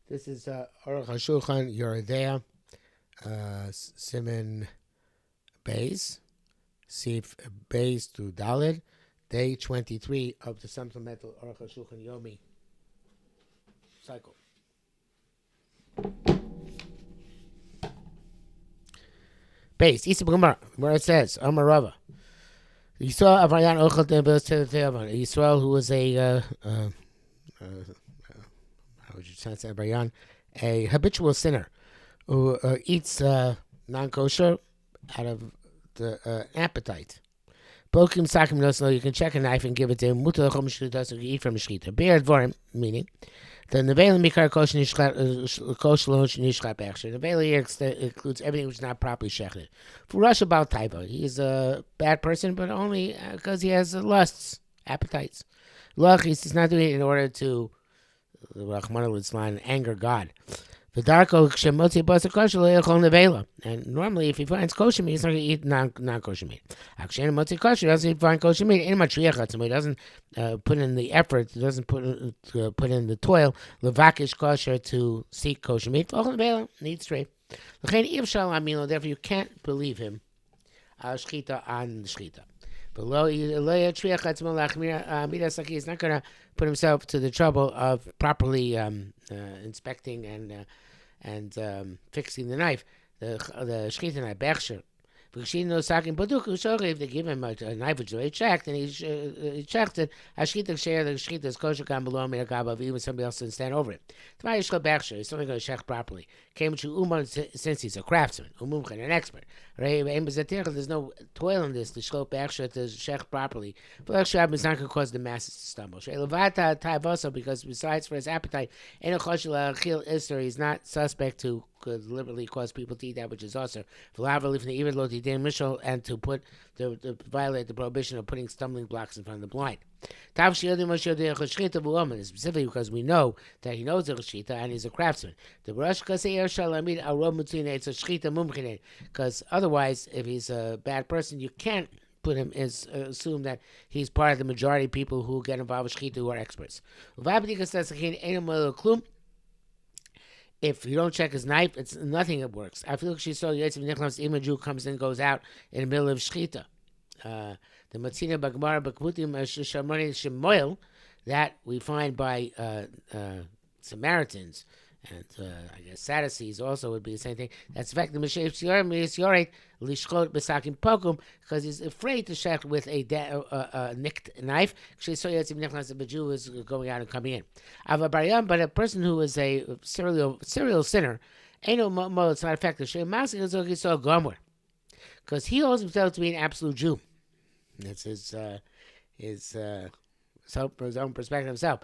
This is Arukh HaShulchan. You're there. Siman Bays. Sif Bays to Dalid. Day 23 of the Supplemental Arukh HaShulchan Yomi cycle. Base. Where it says, Amar Rava. You saw Avarian Ochel Yisrael, who was a how would you say Avarian? A habitual sinner who eats non-kosher out of the appetite. Bokim sakim nosno, you can check a knife and give it to him. Mutar chom shchita, so you can eat from a shchita. Be'er dvorim, meaning the nevelim mikar kosher kosher nishchat bechsher. Nevelim here includes everything which is not properly shechted. For Russia about taiva, he is a bad person, but only because he has lusts, appetites. Look, he's not doing it in order to, Rahman al anger God. And normally, if he finds kosher meat, he's not going to eat non-kosher meat. He doesn't find kosher meat. He doesn't put in the effort, he doesn't put in the toil, levakish kosher, to seek kosher meat. Needs straight. Therefore, you can't believe him on shchita. He's not going to put himself to the trouble of properly inspecting and fixing the knife, the shchita knife, bechsher. If they give him a knife which is checked, and he checked it, the shchita is kosher down below him, even somebody else didn't stand over it. He's only going to check properly. Since he's a craftsman, an expert. There's no toil in this, the shlo bechsher, to check properly. But it's not going to cause the masses to stumble. Because besides for his appetite, he's not suspect to deliberately cause people to eat that which is also and to violate the prohibition of putting stumbling blocks in front of the blind. Specifically because we know that he knows the shchita and he's a craftsman. Because otherwise, if he's a bad person, you can't put him assume that he's part of the majority of people who get involved with shchita who are experts. If you don't check his knife, it's nothing that works. I feel like she saw even a Jew comes in and goes out in the middle of shchita. The Matzina Bagmar Bakmutim Shamani Shemoil, that we find by Samaritans, and I guess Sadducees also would be the same thing. That's the fact that Mishav Yoret Lishchot Besakim Pokum, because he's afraid to shech with a nicked knife. The Jew is going out and coming in. But a person who is a serial sinner, it's not effective. Because he holds himself to be an absolute Jew. That's his own perspective himself.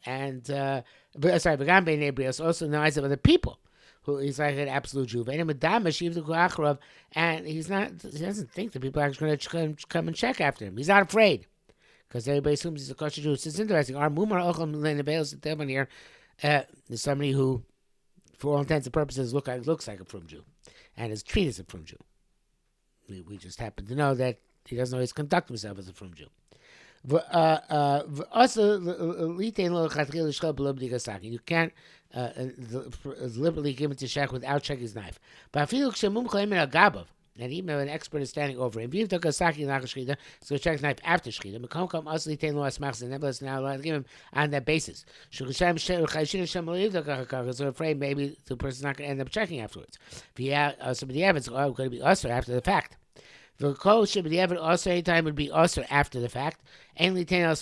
And also in the eyes of other people, who he's like an absolute Jew. And he doesn't think that people are actually going to come and check after him. He's not afraid, because everybody assumes he's a kosher Jew. So it's interesting. Our Mumar Ochel here is somebody who, for all intents and purposes, looks like a frum Jew, and is treated as a frum Jew. We just happen to know that he doesn't always conduct himself as a frum Jew. You can't deliberately give him to shech without checking his knife. But and even if an expert is standing over him, so check his knife after shchita. Nevertheless, now allowed to give him on that basis. So afraid maybe the person's not going to end up checking afterwards. So the evidence going to be also after the fact. The code should be the evidence also anytime would be also after the fact. You can't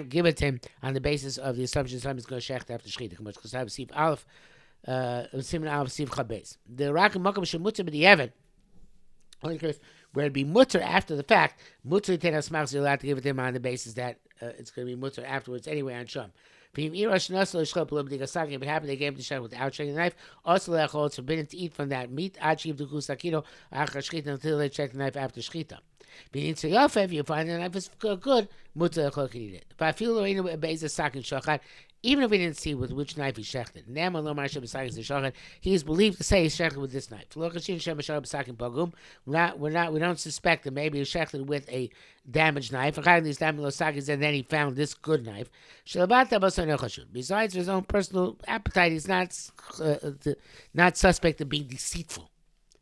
give it to him on the basis of the assumption somebody's going to shecht after shchita. The rakim makam shemutter b'diavad, only because where it'd be mutter after the fact, mutter tenas you're allowed to give it to him on the basis that it's going to be mutter afterwards anyway on shum. If it happened, they gave him the shech without checking the knife. Also, it's forbidden to eat from that meat until they check the knife after shchita. If you find the knife is good, mutter can eat it. But I feel even if we didn't see with which knife he shechted. He is believed to say he shechted with this knife. We don't suspect that maybe he shechted with a damaged knife. And then he found this good knife. Besides his own personal appetite, he's not suspect of being deceitful,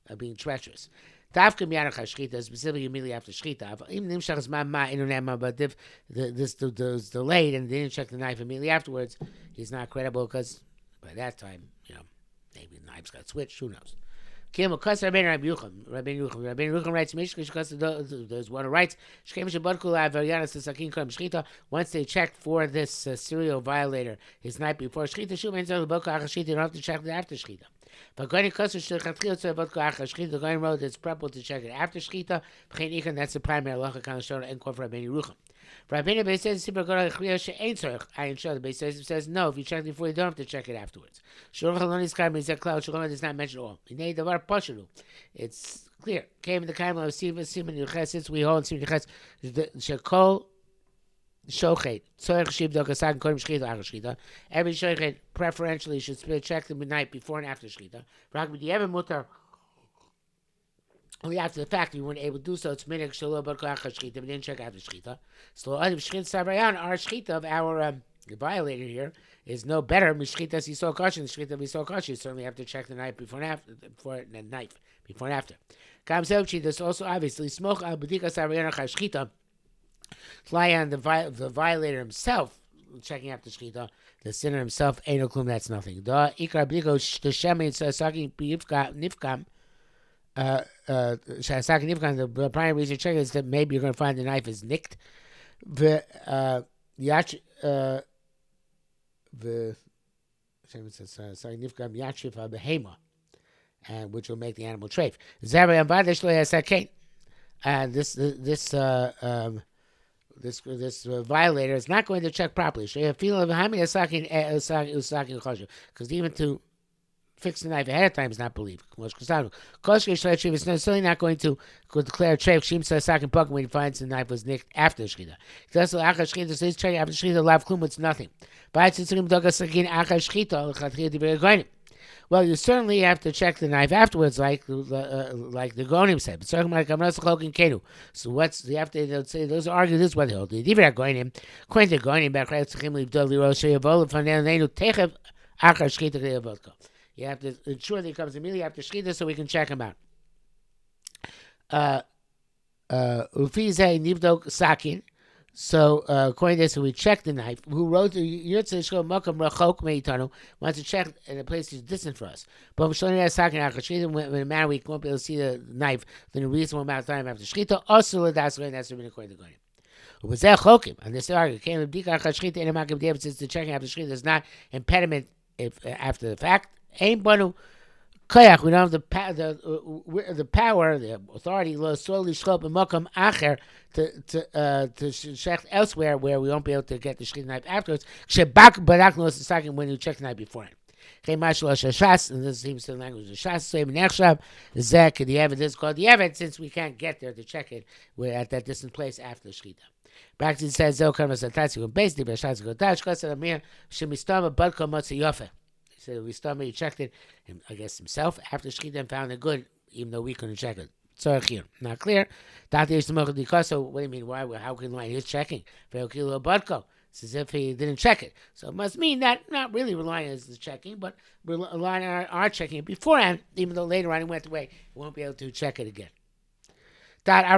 of being treacherous. Dafka miyarach hashchita, specifically immediately after shchita. Even nimshach zman inunema, but if this was delayed and they didn't check the knife immediately afterwards, he's not credible because by that time, maybe the knives got switched. Who knows? Rabbeinu Rucham writes, there's one who writes, once they checked for this serial violator his night before shchita, they don't have to check it after shchita. But going to the going road, it's preferable to check it after shchita. That's the primary halacha kind of shown and called for Rabbeinu Rucham. Rabbeinu Beit says the Beit says no. If you check it before, you don't have to check it afterwards. Shulchan does not mention all. It's clear. Came in the Kaimel of Siman Yuches, since we hold Siman Yuches, Shekol Shochet. Every shochet preferentially should check the night before and after shchita. Only after the fact we weren't able to do so. It's minik shalom shchita. We didn't check after shchita. So our shchita of our violator here is no better. Mishchita si so kosher. Shchita we so kosher. You certainly have to check the night before and after. Before the night before and after. There's also obviously smoke al b'dikas sarayana shchita. Fly on the violator himself, checking after shchita. The sinner himself ain't no klum. That's nothing. Da ikar b'diko sh'shemin saking nifkam. The primary reason check is that maybe you're going to find the knife is nicked. And which will make the animal treif. And this violator is not going to check properly. Because even to fix the knife ahead of time is not believed. It's necessarily not going to declare a treif when he finds the knife was nicked after the shchita. He's checking after shchita, lav klum, it's nothing. Well, you certainly have to check the knife afterwards, like the Gonim said. So what's you have to say? Those argue this what they hold. The Divra Gonim, according to Gonim, you have to ensure that he comes immediately after shchita so we can check him out. Ufize nivdok sakin. So according to this, we check the knife. Who wrote the Yirtzeh Shkol Makam Rachok Meitanu wants to check in a place that's distant for us. But when a matter we won't be able to see the knife within a reasonable amount of time after shchita. Also, that's according to Gonim. And this argument came to since the checking after shchita is not impediment if after the fact. Ain't banu koyach. We don't have the power, the authority, slowly shchop and makam acher to check elsewhere where we won't be able to get the shchita knife afterwards. Shebak barak knows the second when you check the knife beforehand. And this seems to the language of Shas. Same nechshav zek the evidence called the evidence since we can't get there to check it. We're at that distant place after the shchita. Practice says zel kamas atatzi basically but Shas godash kasel amir shemistama badko matzi yofe. So we started, he checked it, and I guess himself, after shchita and found it good, even though we couldn't check it. So here, not clear. So what do you mean? Why? How can lie? He's checking. It's as if he didn't check it. So it must mean that not really relying on his checking, but relying on our checking it beforehand, even though later on he went away, he won't be able to check it again. If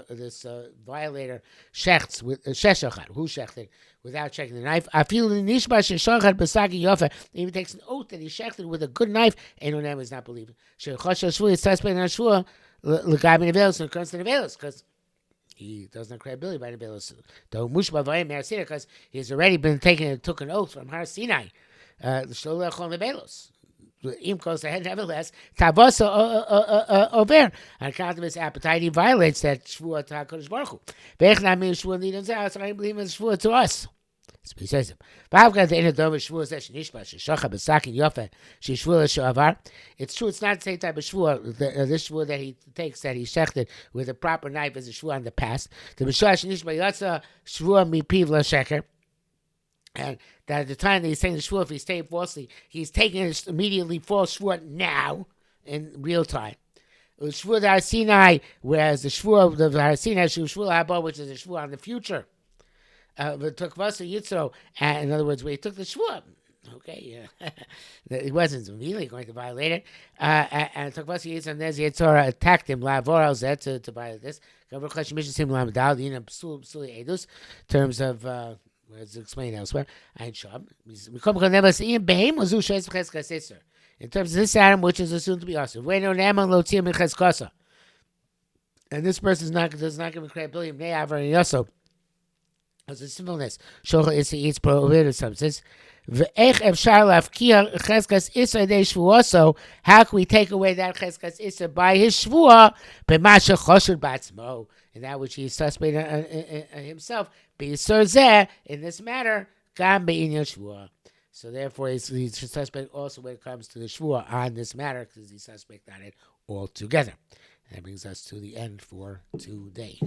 this violator shechts with who shechted without checking the knife, I feel the nishba shechad besagi yofa. Even takes an oath that he shechted with a good knife, and no is not believing. Shechosh shvua is suspect on shvua l'gabin nevelos when it comes to nevelos because he doesn't have credibility by nevelos. Though mushba vayim me'arsina because he's already been took an oath from Har Sinai. Shlo lechol nevelos. Nevertheless, Tavosa over on account of his appetite, he violates that Shvuah to HaKadosh Baruch Hu. I believe in Shvuah to us. That's what he says. It's true, it's not the same type of shvua. This shvua that he takes, that he shechted with a proper knife, is a shvua on the past. The shvua mipiv la sheker. And that at the time that he's saying the shvua, if he's saying falsely, he's taking it immediately false shvua now in real time. The shvua the Har Sinai, whereas the shvua of the Har Sinai, shvua haba, which is a shvua on the future. Took Vasa Yitzro, and in other words, where he took the shvua, okay, he wasn't immediately going to violate it, and took Vasa Yitzro, and there's Yitzhora attacked him, Lavor al Zet, to violate this. Terms of, as explained elsewhere, in terms of this animal, which is assumed to be awesome. And this person does not give a credibility, as a similarness. Shocha is he eats prohibited substance. So how can we take away that cheskas issa by his shvua? In that which he is suspect himself. In this matter, so therefore he's suspect also when it comes to the shvua on this matter, because he's suspect on it altogether. That brings us to the end for today.